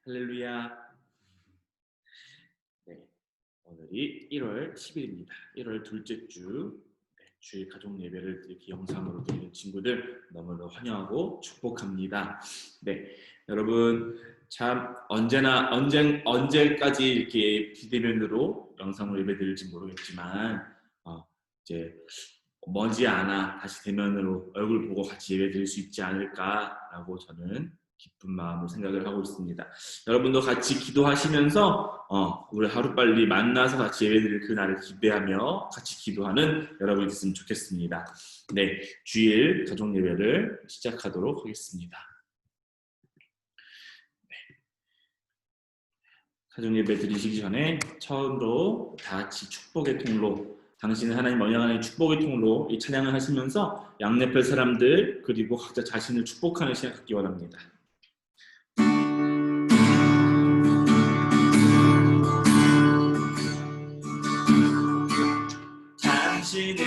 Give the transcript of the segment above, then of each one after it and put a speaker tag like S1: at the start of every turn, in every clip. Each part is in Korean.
S1: 할렐루야. 네, 오늘이 1월 10일입니다. 1월 둘째 주 주일 가족 예배를 이렇게 영상으로 드리는 친구들 너무나 환영하고 축복합니다. 네, 여러분 참 언제까지 이렇게 비대면으로 영상으로 예배 드릴지 모르겠지만 이제 머지않아 다시 대면으로 얼굴 보고 같이 예배 드릴 수 있지 않을까라고 저는 기쁜 마음으로 생각을 하고 있습니다. 여러분도 같이 기도하시면서 우리 하루빨리 만나서 같이 예배드릴 그날을 기대하며 같이 기도하는 여러분이 됐으면 좋겠습니다. 네, 주일 가족 예배를 시작하도록 하겠습니다. 네. 가족 예배 드리시기 전에 처음으로 다 같이 축복의 통로, 당신은 하나님 언약하는 축복의 통로 이 찬양을 하시면서 양옆의 사람들 그리고 각자 자신을 축복하는 시간 갖기 원합니다. 당신은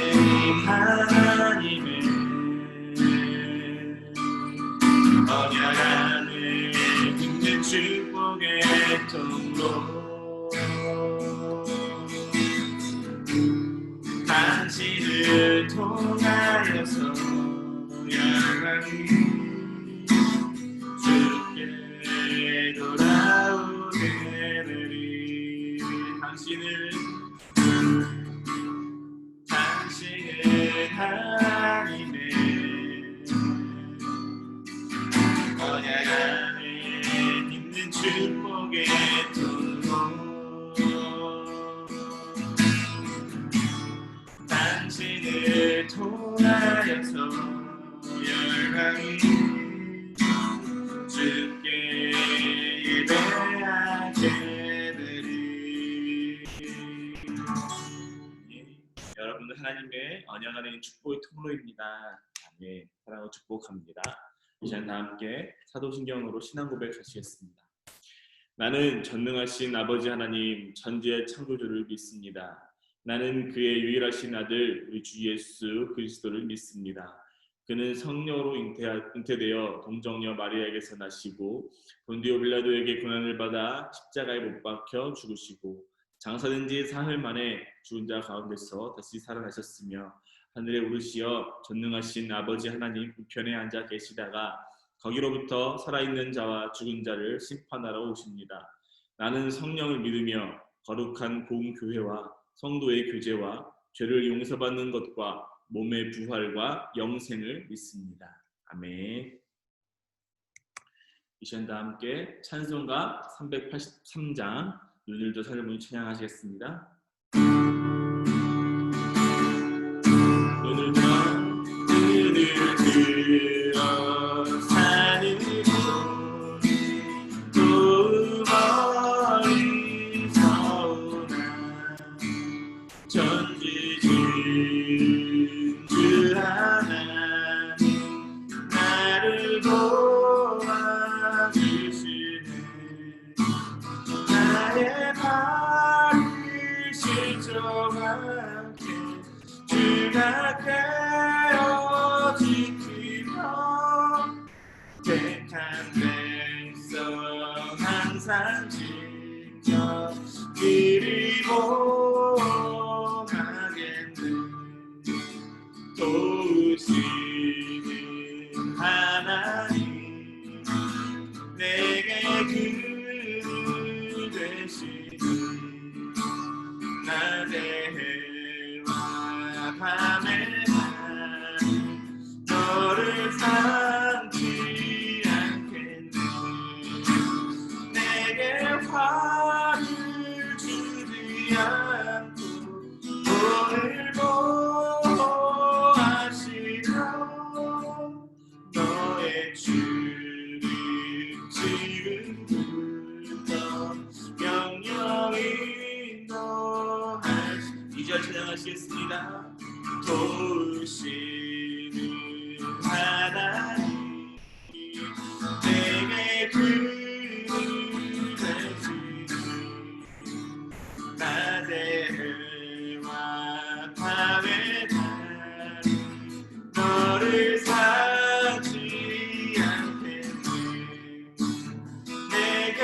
S1: 하나님의 언약 안에 있는 축복의 통로, 당신을 통하여서 영원히 주께 돌아오게 되리. 당신은 하나님의 언약 안에 있는 축복의 통로, 당신을 통하여서 영원히 주께 예배하게 되리. 여러분은 하나님의 언약 안에 있는 축복의 통로입니다. 네, 사랑하고 축복합니다. 이 시간 다 함께 사도신경으로 신앙 고백하시겠습니다. 나는 전능하신 아버지 하나님 천지의 창조주를 믿습니다. 나는 그의 유일하신 아들 우리 주 예수 그리스도를 믿습니다. 그는 성령으로 잉태되어 동정녀 마리아에게서 나시고 본디오 빌라도에게 고난을 받아 십자가에 못 박혀 죽으시고 장사된 지 사흘 만에 죽은 자 가운데서 다시 살아나셨으며 하늘에 오르시어 전능하신 아버지 하나님 우편에 앉아 계시다가 거기로부터 살아있는 자와 죽은 자를 심판하러 오십니다. 나는 성령을 믿으며 거룩한 공교회와 성도의 교제와 죄를 용서받는 것과 몸의 부활과 영생을 믿습니다. 아멘. 이 시간 다 함께 찬송가 383장 눈을 더 살려보니 찬양하시겠습니다. 눈을 들어 사는 두 멀리서 오나 전지진 주 하나님 나를 도와주시네. 나의 발을 실족하게 주가 깨어 지키며 택한 백성 항상 지켜 길이 보하겠네. 도우시는 하나님 내게 그 되시니 낮에 해와 밤에 너를 삼지 않겠네. 내게 화를 주지 않고 오늘 보호하시며 너의 주를 지금부터 영영히 인도하시. 2절 찬양하시겠습니다. 도우시는 하나님 내게 그 되시니 낮에 해와 밤에 달 너를 사지 않겠네. 내게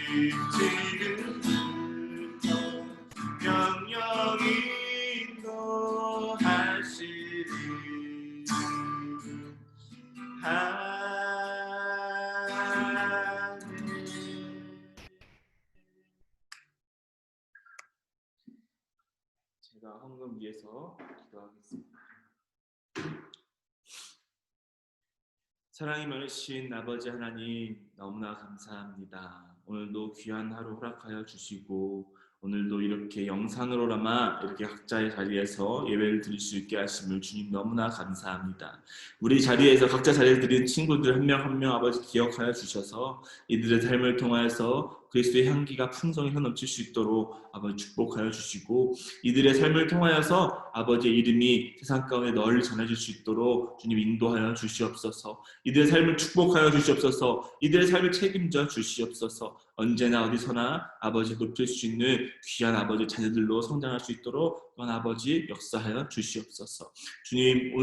S1: 지금부터 명령이 인도하시리. 제가 헌금 위해서 기도하겠습니다. 사랑이 많으신 아버지 하나님, 너무나 감사합니다. 오늘도 귀한 하루 허락하여 주시고, 오늘도 이렇게 영상으로나마 이렇게 각자의 자리에서 예배를 드릴 수 있게 하심을 주님 너무나 감사합니다. 우리 자리에서 각자 자리를 드린 친구들 한 명 한 명 아버지 기억하여 주셔서 이들의 삶을 통하여서 그리스도의 향기가 풍성히 흘러넘칠 수 있도록 아버지 축복하여 주시고, 이들의 삶을 통하여서 아버지의 이름이 세상 가운데 널리 전해질 수 있도록 주님 인도하여 주시옵소서. 이들의 삶을 축복하여 주시옵소서. 이들의 삶을 책임져 주시옵소서. 언제나 어디서나 아버지 높일 수 있는 귀한 아버지 자녀들로 성장할 수 있도록 또한 아버지 역사하여 주시옵소서. 주님,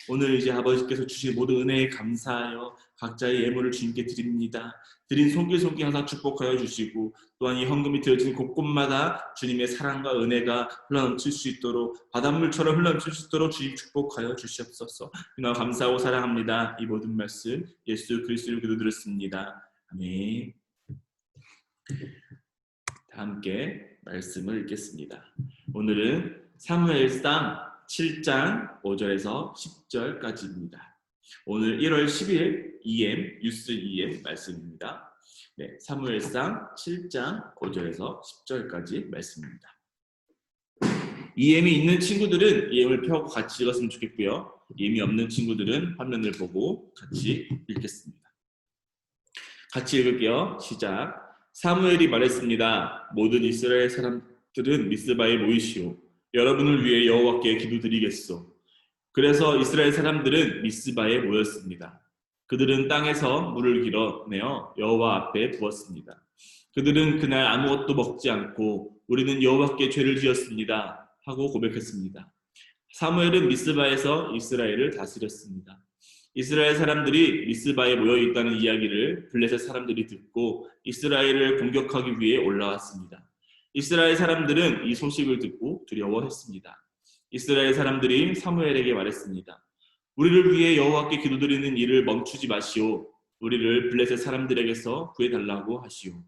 S1: 오늘 이제 아버지께서 주신 모든 은혜에 감사하여 각자의 예물을 주님께 드립니다. 드린 손길손길 항상 축복하여 주시고, 또한 이 헌금이 드려진 곳곳마다 주님의 사랑과 은혜가 흘러넘칠 수 있도록, 바닷물처럼 흘러넘칠 수 있도록 주님 축복하여 주시옵소서. 주님 감사하고 사랑합니다. 이 모든 말씀 예수 그리스도로 기도드렸습니다. 아멘. 다 함께 말씀을 읽겠습니다. 오늘은 사무엘상 7장 5절에서 10절까지입니다. 오늘 1월 10일 EM 뉴스 EM 말씀입니다. 네, 사무엘상 7장 5절에서 10절까지 말씀입니다. EM이 있는 친구들은 EM을 펴고 같이 읽었으면 좋겠고요. EM이 없는 친구들은 화면을 보고 같이 읽겠습니다. 같이 읽을게요. 시작. 사무엘이 말했습니다. 모든 이스라엘 사람들은 미스바에 모이시오. 여러분을 위해 여호와께 기도드리겠소. 그래서 이스라엘 사람들은 미스바에 모였습니다. 그들은 땅에서 물을 길어내어 여호와 앞에 부었습니다. 그들은 그날 아무것도 먹지 않고 우리는 여호와께 죄를 지었습니다 하고 고백했습니다. 사무엘은 미스바에서 이스라엘을 다스렸습니다. 이스라엘 사람들이 미스바에 모여 있다는 이야기를 블레셋 사람들이 듣고 이스라엘을 공격하기 위해 올라왔습니다. 이스라엘 사람들은 이 소식을 듣고 두려워했습니다. 이스라엘 사람들이 사무엘에게 말했습니다. 우리를 위해 여호와께 기도드리는 일을 멈추지 마시오. 우리를 블레셋 사람들에게서 구해달라고 하시오.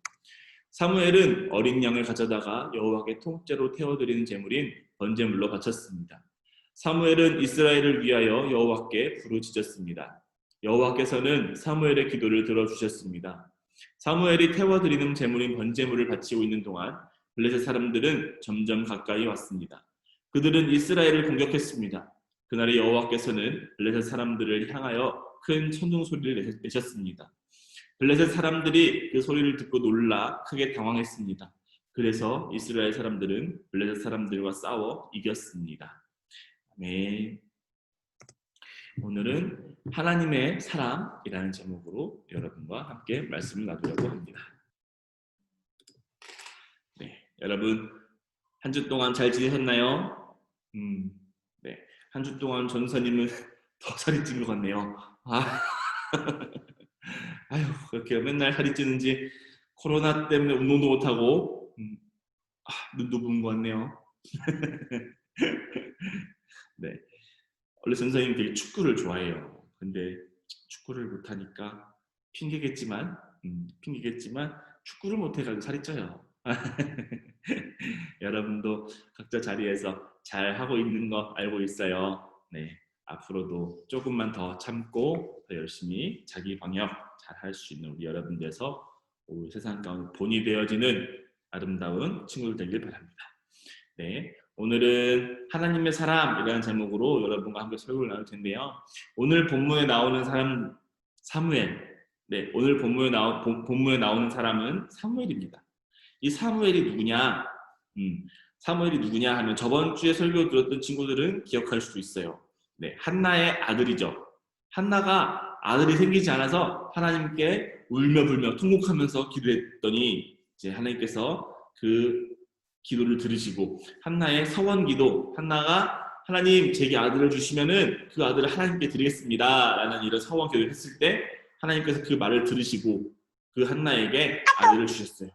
S1: 사무엘은 어린 양을 가져다가 여호와께 통째로 태워드리는 제물인 번제물로 바쳤습니다. 사무엘은 이스라엘을 위하여 여호와께 부르짖었습니다. 여호와께서는 사무엘의 기도를 들어주셨습니다. 사무엘이 태워드리는 제물인 번제물을 바치고 있는 동안 블레셋 사람들은 점점 가까이 왔습니다. 그들은 이스라엘을 공격했습니다. 그날에 여호와께서는 블레셋 사람들을 향하여 큰 천둥 소리를 내셨습니다. 블레셋 사람들이 그 소리를 듣고 놀라 크게 당황했습니다. 그래서 이스라엘 사람들은 블레셋 사람들과 싸워 이겼습니다. 네. 오늘은 하나님의 사람이라는 제목으로 여러분과 함께 말씀을 나누려고 합니다. 네, 여러분 한 주 동안 잘 지내셨나요? 네, 한 주 동안 전사님은 더 살이 찐 것 같네요. 아유, 그렇게 맨날 살이 찌는지 코로나 때문에 운동도 못하고 눈도 부은 것 같네요. 네, 원래 전사님 되게 축구를 좋아해요. 근데 축구를 못하니까 핑계겠지만 축구를 못해가지고 살이 쪄요. 여러분도 각자 자리에서 잘 하고 있는 거 알고 있어요. 네, 앞으로도 조금만 더 참고 더 열심히 자기 방역 잘 할 수 있는 우리 여러분 돼서 우리 세상 가운데 본이 되어지는 아름다운 친구들 되길 바랍니다. 네, 오늘은 하나님의 사람이라는 제목으로 여러분과 함께 설교를 나눌 텐데요. 오늘 본문에 나오는 사람 사무엘. 네, 오늘 본문에 나오는 사람은 사무엘입니다. 이 사무엘이 누구냐? 사무엘이 누구냐 하면 저번 주에 설교 들었던 친구들은 기억할 수도 있어요. 네, 한나의 아들이죠. 한나가 아들이 생기지 않아서 하나님께 울며 불며 통곡하면서 기도했더니 이제 하나님께서 그 기도를 들으시고 한나의 서원기도, 한나가 하나님 제게 아들을 주시면은 그 아들을 하나님께 드리겠습니다 라는 이런 서원기도를 했을 때 하나님께서 그 말을 들으시고 그 한나에게 아들을 주셨어요.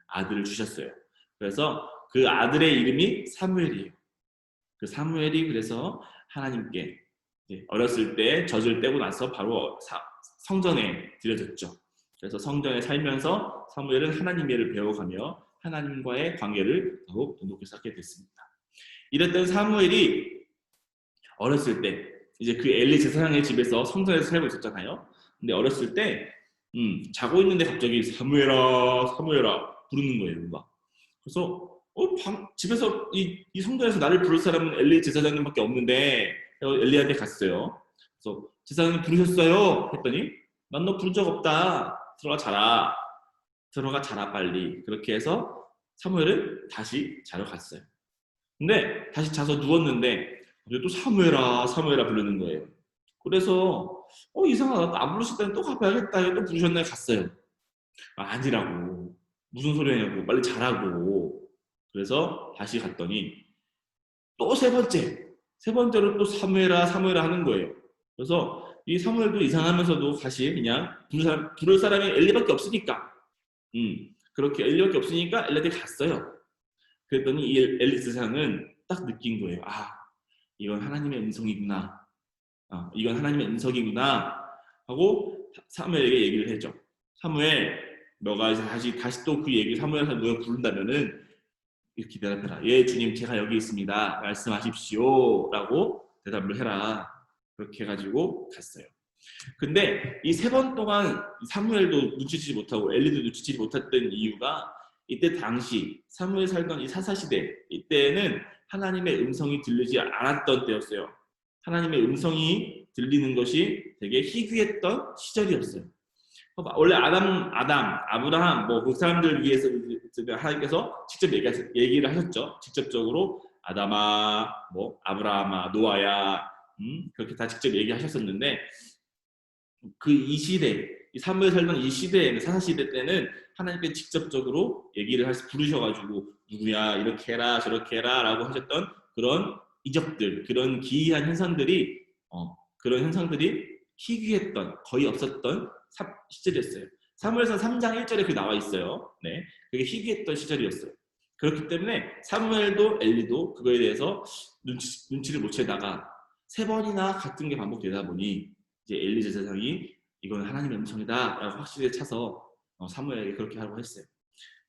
S1: 아들을 주셨어요. 그래서 그 아들의 이름이 사무엘이에요. 그 사무엘이 그래서 하나님께 어렸을 때 젖을 떼고 나서 바로 성전에 들여졌죠. 그래서 성전에 살면서 사무엘은 하나님의 일을 배워가며 하나님과의 관계를 더욱 돈독히 쌓게 됐습니다. 이랬던 사무엘이 어렸을 때 이제 그 엘리 제사장의 집에서 성전에서 살고 있었잖아요. 근데 어렸을 때 자고 있는데 갑자기 사무엘아 사무엘아 부르는 거예요. 누가. 그래서 집에서 이 성전에서 나를 부를 사람은 엘리 제사장님밖에 없는데 엘리한테 갔어요. 그래서 제사장님 부르셨어요? 했더니 난 너 부른 적 없다. 들어가 자라 빨리. 그렇게 해서 사무엘은 다시 자러 갔어요. 근데 다시 자서 누웠는데 또 사무엘아 사무엘아 부르는 거예요. 그래서 이상하다. 안 부르실 때는 또 가봐야겠다. 또 부르셨나요? 갔어요. 아니라고. 무슨 소리냐고. 빨리 자라고. 그래서 다시 갔더니 또 세 번째로 또 사무엘아 사무엘아 하는 거예요. 그래서 이 사무엘도 이상하면서도 다시 그냥 부를 사람이 엘리밖에 없으니까 그렇게 엘리밖에 없으니까 엘리한테 갔어요. 그랬더니 이 엘리 제사장은 딱 느낀 거예요. 이건 하나님의 음성이구나. 이건 하나님의 음성이구나 하고 사무엘에게 얘기를 해줘. 사무엘, 너가 이제 다시 또 그 얘기를 사무엘한테 너가 부른다면은 이렇게 대답해라. 예, 주님, 제가 여기 있습니다. 말씀하십시오. 라고 대답을 해라. 그렇게 해가지고 갔어요. 근데 이 3번 동안 사무엘도 눈치채지 못하고 엘리도 눈치채지 못했던 이유가 이때 당시 사무엘 살던 이 사사시대 이때는 하나님의 음성이 들리지 않았던 때였어요. 하나님의 음성이 들리는 것이 되게 희귀했던 시절이었어요. 원래 아브라함 그 사람들 위해서 하나님께서 직접 얘기를 하셨죠. 직접적으로 아담아, 아브라함아, 노아야 그렇게 다 직접 얘기하셨었는데 이 시대, 사무엘 살던 이 시대에는 사사시대 때는 하나님께 직접적으로 얘기를 부르셔가지고 누구야 이렇게 해라 저렇게 해라 라고 하셨던 그런 이적들, 그런 기이한 현상들이 희귀했던 거의 없었던 시절이었어요. 사무엘상 3장 1절에 그게 나와 있어요. 네, 그게 희귀했던 시절이었어요. 그렇기 때문에 사무엘도 엘리도 그거에 대해서 눈치를 못 채다가 3번이나 같은 게 반복되다 보니 이제 엘리 제사장이 이건 하나님의 음성이다 라고 확실히 차서 사무엘에게 그렇게 하라고 했어요.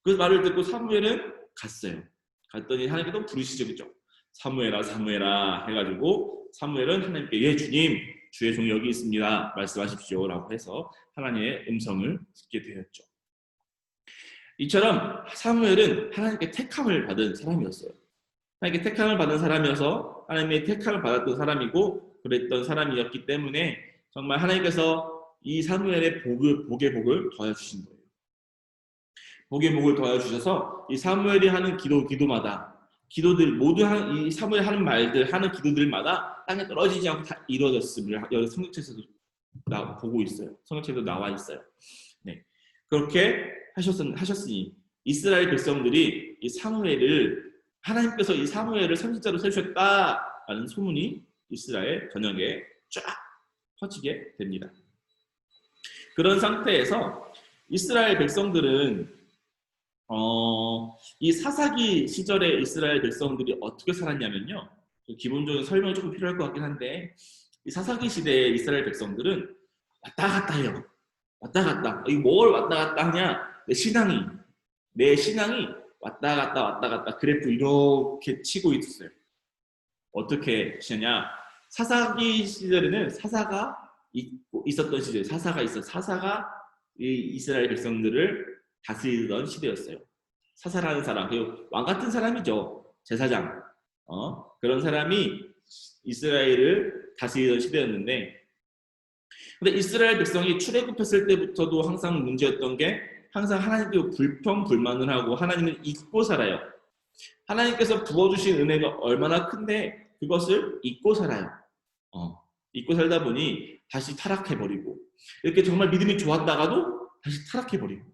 S1: 그 말을 듣고 사무엘은 갔어요. 갔더니 하나님께서 부르시죠. 사무엘아 사무엘아 해가지고 사무엘은 하나님께 예 주님 주의 종이 여기 있습니다. 말씀하십시오 라고 해서 하나님의 음성을 듣게 되었죠. 이처럼 사무엘은 하나님께 택함을 받은 사람이었어요. 하나님께 택함을 받은 사람이어서 하나님의 택함을 받았던 사람이고 그랬던 사람이었기 때문에 정말 하나님께서 이 사무엘의 복의 복을 더해주신 거예요. 복의 복을 더해주셔서 이 사무엘이 하는 기도마다 기도들 이 사무엘 하는 말들 하는 기도들마다 땅에 떨어지지 않고 다 이루어졌음을 여기 성경책에서도 보고 있어요. 성경책에도 나와 있어요. 네, 그렇게 하셨으니 이스라엘 백성들이 이 사무엘을 하나님께서 이 사무엘을 선지자로 세우셨다라는 소문이 이스라엘 전역에 쫙 퍼지게 됩니다. 그런 상태에서 이스라엘 백성들은 이 사사기 시절의 이스라엘 백성들이 어떻게 살았냐면요. 기본적인 설명이 조금 필요할 것 같긴 한데 이 사사기 시대의 이스라엘 백성들은 왔다 갔다 해요. 왔다 갔다. 이거 뭘 왔다 갔다 하냐? 내 신앙이 왔다 갔다 그래프 이렇게 치고 있었어요. 어떻게 치냐? 사사기 시절에는 사사가 있었던 시절, 사사가 이 이스라엘 백성들을 다스리던 시대였어요. 사사라는 사람, 왕 같은 사람이죠. 제사장. 그런 사람이 이스라엘을 다스리던 시대였는데, 근데 이스라엘 백성이 출애굽했을 때부터도 항상 문제였던 게 항상 하나님께 불평불만을 하고 하나님을 잊고 살아요. 하나님께서 부어주신 은혜가 얼마나 큰데 그것을 잊고 살아요. 잊고 살다 보니 다시 타락해버리고 이렇게 정말 믿음이 좋았다가도 다시 타락해버리고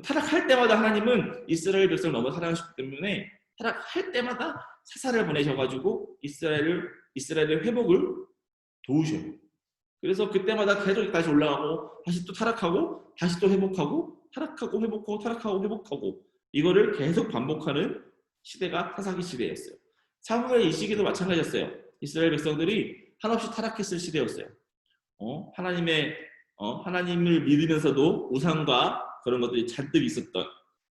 S1: 타락할 때마다 하나님은 이스라엘 백성을 너무 사랑하시기 때문에 타락할 때마다 사사를 보내셔가지고 이스라엘의 회복을 도우셔요. 그래서 그때마다 계속 다시 올라가고 다시 또 타락하고 다시 또 회복하고 타락하고 회복하고 타락하고 회복하고 이거를 계속 반복하는 시대가 타사기 시대였어요. 사무엘 이 시기도 마찬가지였어요. 이스라엘 백성들이 한없이 타락했을 시대였어요. 하나님을 믿으면서도 우상과 그런 것들이 잔뜩 있었던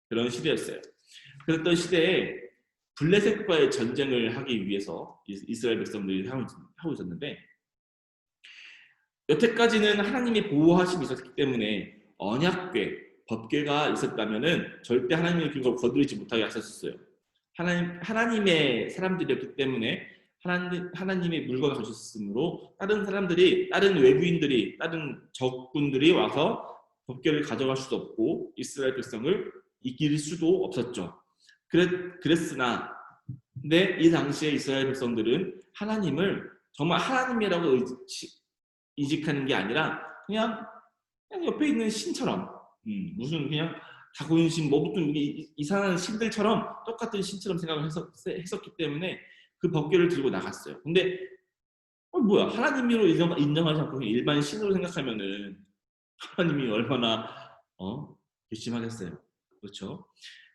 S1: 그런 시대였어요. 그랬던 시대에 블레셋과의 전쟁을 하기 위해서 이스라엘 백성들이 하고 있었는데 여태까지는 하나님의 보호하심이 있었기 때문에 언약궤, 법궤가 있었다면은 절대 하나님의 그걸 거두지 못하게 하셨어요. 하나님의 사람들이었기 때문에 하나님의 물건을 가졌으므로 다른 외부인들이, 다른 적군들이 와서 법궤를 가져갈 수도 없고 이스라엘 백성을 이길 수도 없었죠. 그랬으나 근데 이 당시에 이스라엘 백성들은 하나님을 정말 하나님이라고 이직하는 게 아니라 그냥 옆에 있는 신처럼 무슨 그냥 다곤신 뭐 무슨 이상한 신들처럼 똑같은 신처럼 생각을 했었기 때문에 그 법궤를 들고 나갔어요. 근데 뭐야 하나님으로 인정하지 않고 일반 신으로 생각하면은 하나님이 얼마나 괘씸하겠어요. 그렇죠?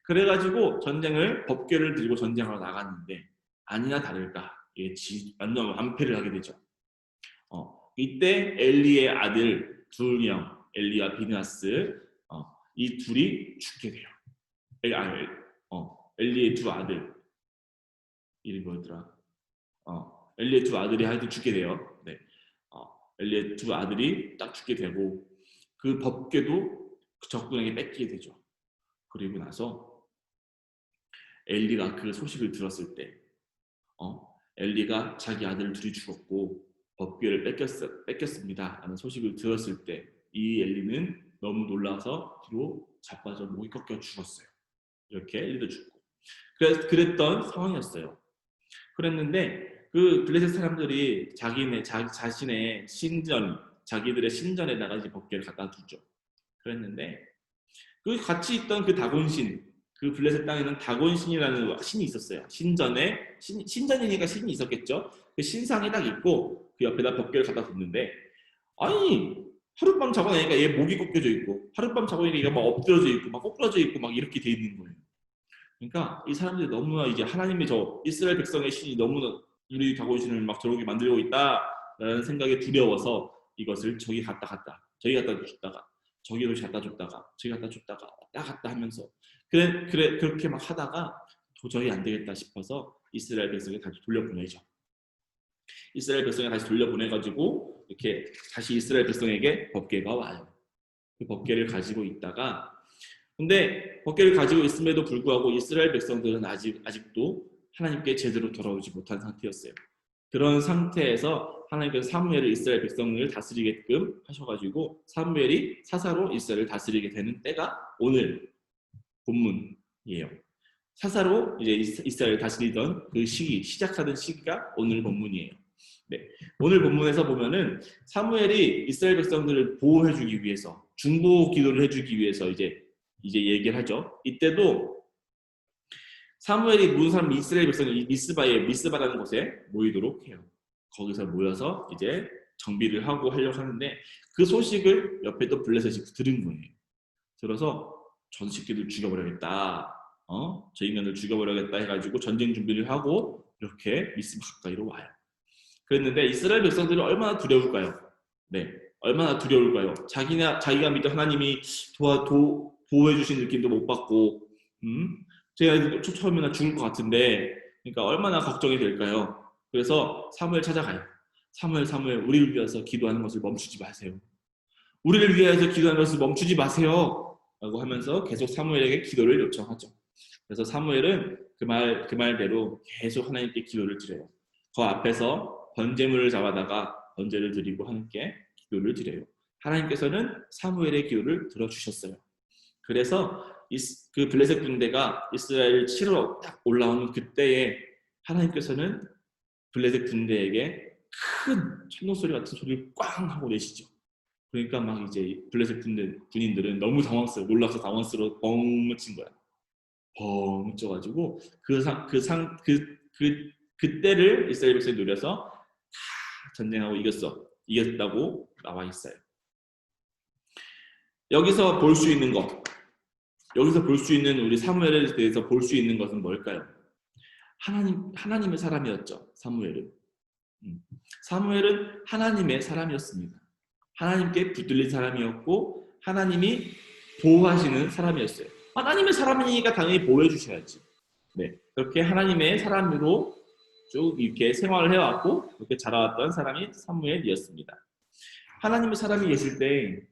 S1: 그래가지고 법궤를 들고 전쟁하러 나갔는데 아니나 다를까 완전 완패를 하게 되죠. 이때 엘리의 아들 2명 엘리와 비느하스 이 둘이 죽게 돼요. 엘리의 두 아들 이름이 뭐였더라? 엘리의 두 아들이 하여튼 죽게 돼요. 네. 엘리의 두 아들이 딱 죽게 되고 그 법궤도 그 적군에게 뺏기게 되죠. 그리고 나서 엘리가 그 소식을 들었을 때 엘리가 자기 아들 둘이 죽었고 법궤를 뺏겼습니다 하는 소식을 들었을 때 이 엘리는 너무 놀라서 뒤로 자빠져 목이 꺾여 죽었어요. 이렇게 엘리도 죽고 그랬던 상황이었어요. 그랬는데 그 블레셋 사람들이 자신의 자기들의 신전에다가 이제 법궤를 갖다 두죠. 그랬는데 그 같이 있던 그 다곤신, 그 블레셋 땅에는 다곤신이라는 신이 있었어요. 신전이니까 신이 있었겠죠. 그 신상이 딱 있고 그 옆에다 법궤를 갖다 뒀는데 아니 하룻밤 자고 나니까 얘 목이 꺾여져 있고 하룻밤 자고 나니까 얘가 막 엎드려져 있고 막 꼬꾸라져 있고 막 이렇게 돼 있는 거예요. 그러니까 이 사람들이 너무나 이제 하나님의 이스라엘 백성의 신이 너무나 우리 다곤신을 막 저렇게 만들고 있다라는 생각에 두려워서 이것을 저기 갖다 줬다가 저기로 갖다 줬다가 저기 갖다 줬다가 왔다 갔다 하면서 그렇게 막 하다가 도저히 안 되겠다 싶어서 이스라엘 백성에 다시 돌려보내죠. 이스라엘 백성에 다시 돌려보내가지고 이렇게 다시 이스라엘 백성에게 법궤가 와요. 그 법궤를 가지고 있다가 근데 법궤를 가지고 있음에도 불구하고 이스라엘 백성들은 아직도 하나님께 제대로 돌아오지 못한 상태였어요. 그런 상태에서 하나님께서 사무엘을 이스라엘 백성을 다스리게끔 하셔가지고 사무엘이 사사로 이스라엘을 다스리게 되는 때가 오늘 본문이에요. 사사로 이제 이스라엘을 다스리던 그 시작하던 시기가 오늘 본문이에요. 네. 오늘 본문에서 보면은 사무엘이 이스라엘 백성들을 보호해주기 위해서 중보 기도를 해주기 위해서 이제 얘기를 하죠. 이때도 사무엘이 모든 사람 이스라엘 백성이 미스바라는 곳에 모이도록 해요. 거기서 모여서 이제 정비를 하려고 하는데 그 소식을 옆에 또 블레셋이 들은 거예요. 들어서 저 새끼들 죽여버려야겠다. 저 인간들 죽여버려야겠다 해가지고 전쟁 준비를 하고 이렇게 미스바 가까이로 와요. 그랬는데 이스라엘 백성들이 얼마나 두려울까요? 네, 얼마나 두려울까요? 자기가 믿던 하나님이 보호해주신 느낌도 못 받고, 제가 처음에는 죽을 것 같은데, 그러니까 얼마나 걱정이 될까요? 그래서 사무엘 찾아가요. 사무엘, 우리를 위해서 기도하는 것을 멈추지 마세요. 우리를 위해서 기도하는 것을 멈추지 마세요. 라고 하면서 계속 사무엘에게 기도를 요청하죠. 그래서 사무엘은 그 말대로 계속 하나님께 기도를 드려요. 그 앞에서 번제물을 잡아다가 번제를 드리고 함께 기도를 드려요. 하나님께서는 사무엘의 기도를 들어주셨어요. 그래서 그 블레셋 군대가 이스라엘 치러 딱 올라오는 그때에 하나님께서는 블레셋 군대에게 큰 천둥소리 같은 소리를 꽝 하고 내시죠. 그러니까 막 이제 블레셋 군인들은 너무 놀라서 당황스러워 뻥 친 거야. 뻥 쪄가지고 그때를 이스라엘 백성이 노려서 다 전쟁하고 이겼어. 이겼다고 나와 있어요. 여기서 볼 수 있는 것, 여기서 볼 수 있는 우리 사무엘에 대해서 볼 수 있는 것은 뭘까요? 하나님의 사람이었죠. 사무엘은 하나님의 사람이었습니다. 하나님께 붙들린 사람이었고 하나님이 보호하시는 사람이었어요. 하나님의 사람이니까 당연히 보호해 주셔야지. 네, 그렇게 하나님의 사람으로 쭉 이렇게 생활을 해왔고 그렇게 자라왔던 사람이 사무엘이었습니다. 하나님의 사람이 계실 때,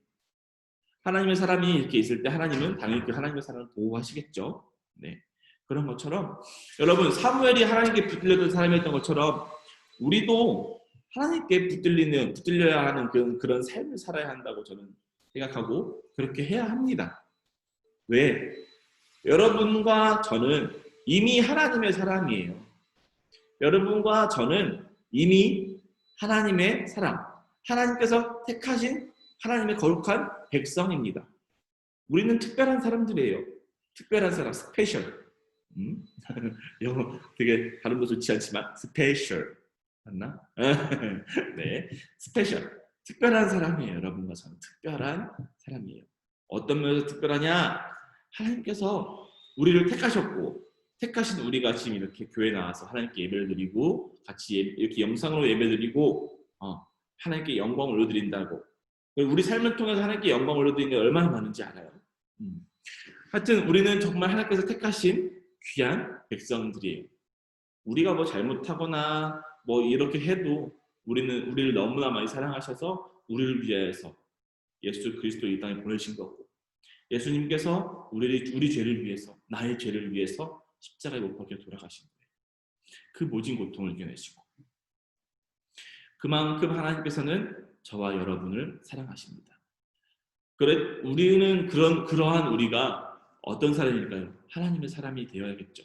S1: 하나님의 사람이 이렇게 있을 때 하나님은 당연히 그 하나님의 사람을 보호하시겠죠. 네, 그런 것처럼 여러분 사무엘이 하나님께 붙들렸던 사람이었던 것처럼 우리도 하나님께 붙들려야 하는 그런 삶을 살아야 한다고 저는 생각하고 그렇게 해야 합니다. 왜? 여러분과 저는 이미 하나님의 사람이에요. 여러분과 저는 이미 하나님의 사람, 하나님께서 택하신 하나님의 거룩한 백성입니다. 우리는 특별한 사람들이에요. 특별한 사람, 스페셜. 영어 되게 발음도 좋지 않지만 스페셜 맞나? 네, 스페셜. 특별한 사람이에요. 여러분과 저는 특별한 사람이에요. 어떤 면에서 특별하냐? 하나님께서 우리를 택하셨고 택하신 우리가 지금 이렇게 교회 나와서 하나님께 예배를 드리고 같이 이렇게 영상으로 예배드리고 하나님께 영광을 올려드린다고 우리 삶을 통해서 하나님께 영광을 올려드리는 게 얼마나 많은지 알아요. 하여튼 우리는 정말 하나님께서 택하신 귀한 백성들이에요. 우리가 뭐 잘못하거나 뭐 이렇게 해도 우리를 너무나 많이 사랑하셔서 우리를 위해서 예수 그리스도 이 땅에 보내신 거고 예수님께서 우리 죄를 위해서 나의 죄를 위해서 십자가에 못 박혀 돌아가신 거예요. 그 모진 고통을 이겨내시고 그만큼 하나님께서는 저와 여러분을 사랑하십니다. 그래 우리는 그러한 우리가 어떤 사람일까요? 하나님의 사람이 되어야겠죠.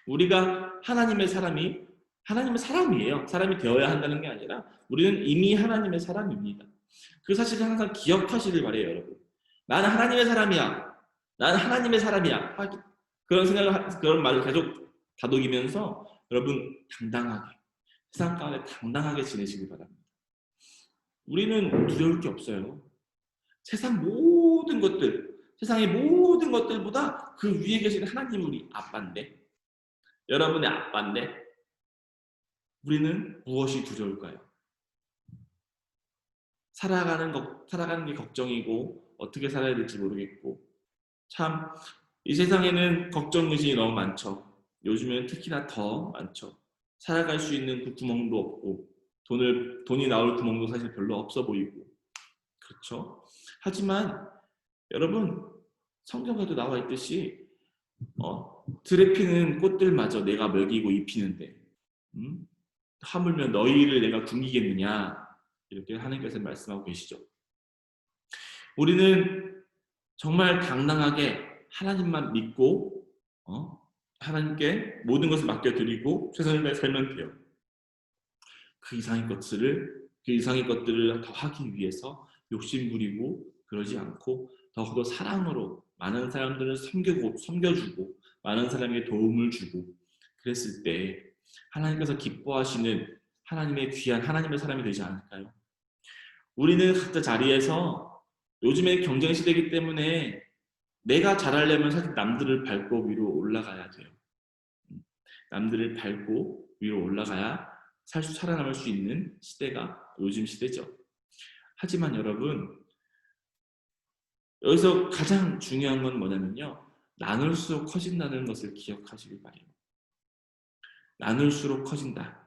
S1: 우리가 하나님의 사람이에요. 사람이 되어야 한다는 게 아니라 우리는 이미 하나님의 사람입니다. 그 사실을 항상 기억하시길 바래요, 여러분. 나는 하나님의 사람이야. 나는 하나님의 사람이야. 그런 말을 계속 다독이면서 여러분 당당하게 세상 가운데 당당하게 지내시길 바랍니다. 우리는 두려울 게 없어요. 세상의 모든 것들보다 그 위에 계신 하나님 우리 아빠인데 여러분의 아빠인데 우리는 무엇이 두려울까요? 살아가는 게 걱정이고 어떻게 살아야 될지 모르겠고 참 이 세상에는 걱정 의심이 너무 많죠. 요즘에는 특히나 더 많죠. 살아갈 수 있는 그 구멍도 없고 돈이 나올 구멍도 사실 별로 없어 보이고 그렇죠. 하지만 여러분 성경에도 나와 있듯이 들에 피는 꽃들마저 내가 먹이고 입히는데 하물며 너희를 내가 굶기겠느냐 이렇게 하나님께서 말씀하고 계시죠. 우리는 정말 당당하게 하나님만 믿고 하나님께 모든 것을 맡겨드리고 최선을 다해 살면 돼요. 그 이상의 것들을 더 하기 위해서 욕심부리고 그러지 않고 더욱더 사랑으로 많은 사람들을 섬겨주고 많은 사람에게 도움을 주고 그랬을 때 하나님께서 기뻐하시는 하나님의 귀한 하나님의 사람이 되지 않을까요? 우리는 각자 자리에서 요즘에 경쟁 시대이기 때문에 내가 잘하려면 사실 남들을 밟고 위로 올라가야 돼요. 남들을 밟고 위로 올라가야 살아남을 수 있는 시대가 요즘 시대죠. 하지만 여러분 여기서 가장 중요한 건 뭐냐면요. 나눌수록 커진다는 것을 기억하시길 바래요. 나눌수록 커진다.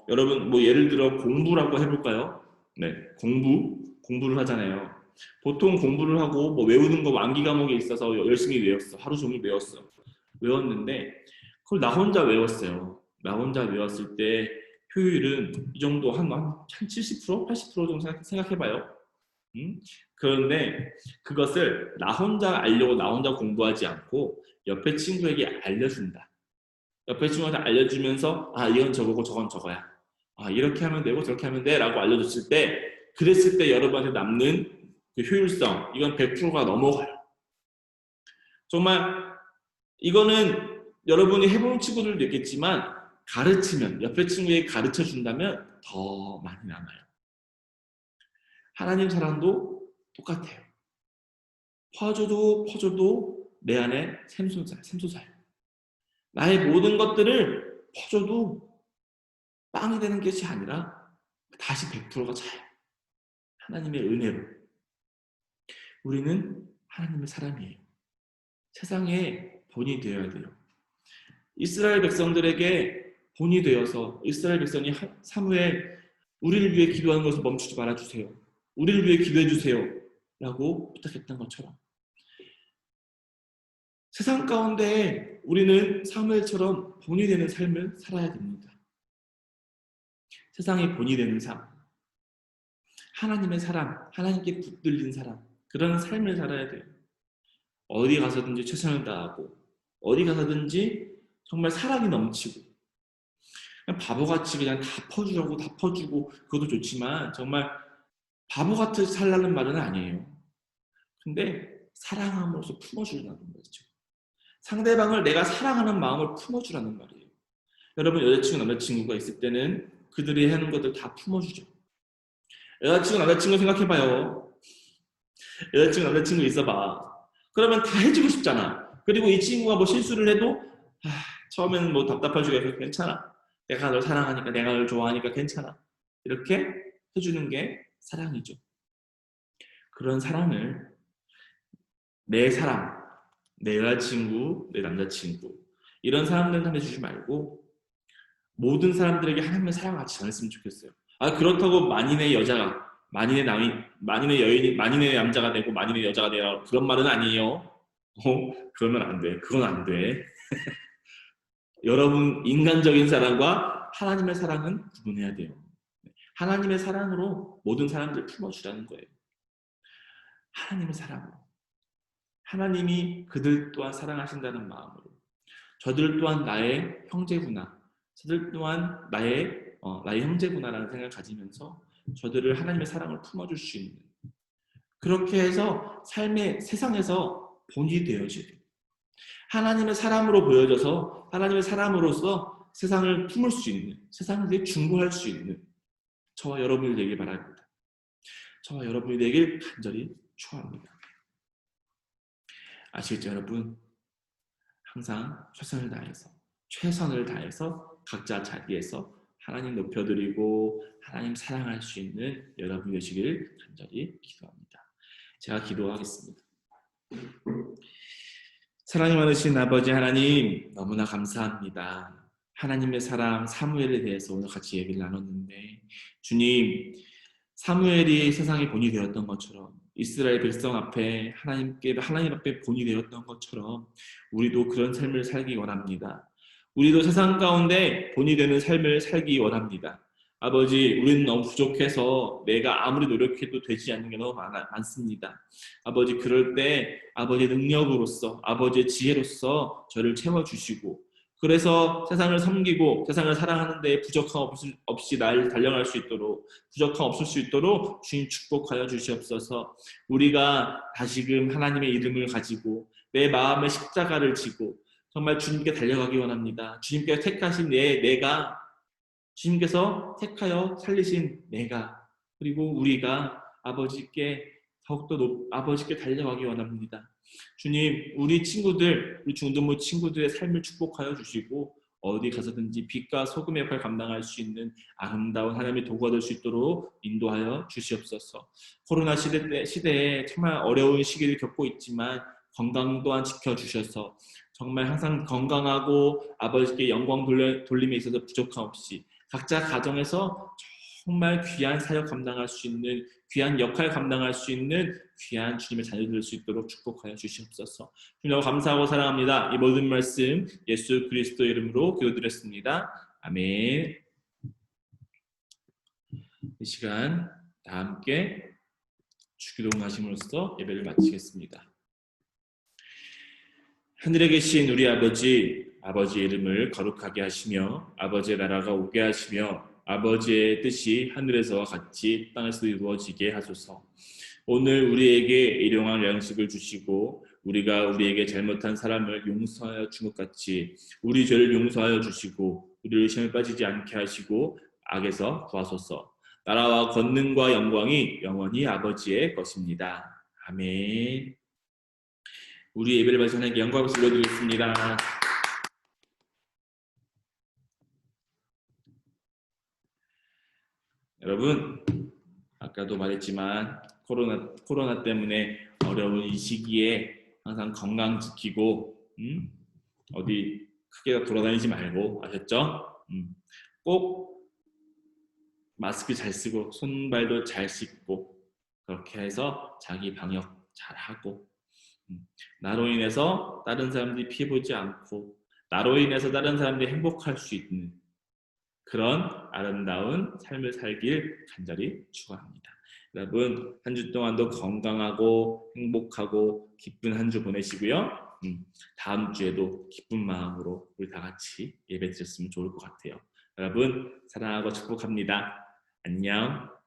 S1: 여러분 뭐 예를 들어 공부라고 해볼까요? 네, 공부를 하잖아요. 보통 공부를 하고 뭐 외우는 거 암기 과목에 있어서 열심히 외웠어. 하루 종일 외웠는데 그걸 나 혼자 외웠어요. 나 혼자 외웠을 때 효율은 이 정도 한 70%? 80% 정도 생각해봐요. 그런데 그것을 나 혼자 알려고 나 혼자 공부하지 않고 옆에 친구에게 알려준다. 옆에 친구한테 알려주면서 이건 저거고 저건 저거야. 이렇게 하면 되고 저렇게 하면 돼 라고 알려줬을 때 그랬을 때 여러분한테 남는 그 효율성 이건 100%가 넘어가요. 정말 이거는 여러분이 해본 친구들도 있겠지만 가르치면, 옆에 친구에게 가르쳐 준다면 더 많이 남아요. 하나님 사랑도 똑같아요. 퍼줘도 내 안에 샘솟아요. 나의 모든 것들을 퍼줘도 빵이 되는 것이 아니라 다시 100%가 차요. 하나님의 은혜로. 우리는 하나님의 사람이에요. 세상에 본이 되어야 돼요. 이스라엘 백성들에게 본이 되어서 이스라엘 백성이 사무엘 우리를 위해 기도하는 것을 멈추지 말아주세요. 우리를 위해 기도해 주세요. 라고 부탁했던 것처럼 세상 가운데 우리는 사무엘처럼 본이 되는 삶을 살아야 됩니다. 세상에 본이 되는 삶, 하나님의 사람, 하나님께 붙들린 사람, 그런 삶을 살아야 돼요. 어디 가서든지 최선을 다하고 어디 가서든지 정말 사랑이 넘치고 그냥 바보같이 그냥 다 퍼주고 그것도 좋지만 정말 바보같이 살라는 말은 아니에요. 근데 사랑함으로써 품어주라는 거죠. 상대방을 내가 사랑하는 마음을 품어주라는 말이에요. 여러분 여자친구 남자친구가 있을 때는 그들이 하는 것들 다 품어주죠. 여자친구 남자친구 생각해봐요. 여자친구 남자친구 있어봐. 그러면 다 해주고 싶잖아. 그리고 이 친구가 뭐 실수를 해도 처음에는 뭐 답답할 수가 있어서 괜찮아. 내가 널 사랑하니까 내가 널 좋아하니까 괜찮아. 이렇게 해주는 게 사랑이죠. 그런 사랑을 내 사랑, 내 여자친구, 내 남자친구 이런 사람들한테 주지 말고 모든 사람들에게 하나님의 사랑을 같이 전했으면 좋겠어요. 그렇다고 만인의 여자가 만인의 여인이 만인의 남자가 되고 만인의 여자가 되라 그런 말은 아니에요. 그러면 안 돼. 그건 안 돼. 여러분 인간적인 사랑과 하나님의 사랑은 구분해야 돼요. 하나님의 사랑으로 모든 사람들을 품어주라는 거예요. 하나님의 사랑으로. 하나님이 그들 또한 사랑하신다는 마음으로. 저들 또한 나의 형제구나. 저들 또한 나의 형제구나라는 생각을 가지면서 저들을 하나님의 사랑을 품어줄 수 있는 그렇게 해서 삶의 세상에서 본이 되어지고 하나님의 사람으로 보여져서 하나님의 사람으로서 세상을 품을 수 있는 세상에 중보할 수 있는 저와 여러분이 되길 바랍니다. 저와 여러분이 되길 간절히 축원합니다. 아시겠죠 여러분? 항상 최선을 다해서 각자 자리에서 하나님 높여드리고 하나님 사랑할 수 있는 여러분 되시길 간절히 기도합니다. 제가 기도하겠습니다. 사랑이 많으신 아버지 하나님 너무나 감사합니다. 하나님의 사람 사무엘에 대해서 오늘 같이 얘기를 나눴는데 주님 사무엘이 세상의 본이 되었던 것처럼 이스라엘 백성 앞에 하나님 앞에 본이 되었던 것처럼 우리도 그런 삶을 살기 원합니다. 우리도 세상 가운데 본이 되는 삶을 살기 원합니다. 아버지 우리는 너무 부족해서 내가 아무리 노력해도 되지 않는 게 너무 많습니다. 아버지 그럴 때 아버지의 능력으로서 아버지의 지혜로서 저를 채워주시고 그래서 세상을 섬기고 세상을 사랑하는 데 부족함 없이 날 달려갈 수 있도록 부족함 없을 수 있도록 주님 축복하여 주시옵소서. 우리가 다시금 하나님의 이름을 가지고 내 마음의 십자가를 지고 정말 주님께 달려가기 원합니다. 주님께서 택하신 내가 주님께서 택하여 살리신 내가 그리고 우리가 아버지께 더욱더 아버지께 달려가기 원합니다. 주님 우리 중등부 친구들의 삶을 축복하여 주시고 어디 가서든지 빛과 소금의 역할을 감당할 수 있는 아름다운 하나님의 도구가 될 수 있도록 인도하여 주시옵소서. 코로나 시대에 정말 어려운 시기를 겪고 있지만 건강 또한 지켜주셔서 정말 항상 건강하고 아버지께 영광 돌림에 있어서 부족함 없이 각자 가정에서 정말 귀한 사역 감당할 수 있는 귀한 역할 감당할 수 있는 귀한 주님의 자녀들 될 수 있도록 축복하여 주시옵소서. 주님 감사하고 사랑합니다. 이 모든 말씀 예수 그리스도 이름으로 기도드렸습니다. 아멘. 이 시간 다 함께 주기도 하심으로써 예배를 마치겠습니다. 하늘에 계신 우리 아버지의 이름을 거룩하게 하시며 아버지의 나라가 오게 하시며 아버지의 뜻이 하늘에서와 같이 땅에서도 이루어지게 하소서. 오늘 우리에게 일용할 양식을 주시고 우리가 우리에게 잘못한 사람을 용서하여 준 것 같이 우리 죄를 용서하여 주시고 우리를 시험에 빠지지 않게 하시고 악에서 구하소서. 나라와 권능과 영광이 영원히 아버지의 것입니다. 아멘. 우리 예배를 받으신 하나님께 영광을 돌려드리겠습니다. 여러분, 아까도 말했지만 코로나 때문에 어려운 이 시기에 항상 건강 지키고 어디 크게 돌아다니지 말고, 아셨죠? 꼭 마스크 잘 쓰고 손발도 잘 씻고 그렇게 해서 자기 방역 잘 하고, 나로 인해서 다른 사람들이 피해 보지 않고 나로 인해서 다른 사람들이 행복할 수 있는 그런 아름다운 삶을 살길 간절히 축원합니다. 여러분, 한 주 동안도 건강하고 행복하고 기쁜 한 주 보내시고요. 다음 주에도 기쁜 마음으로 우리 다 같이 예배 드렸으면 좋을 것 같아요. 여러분, 사랑하고 축복합니다. 안녕.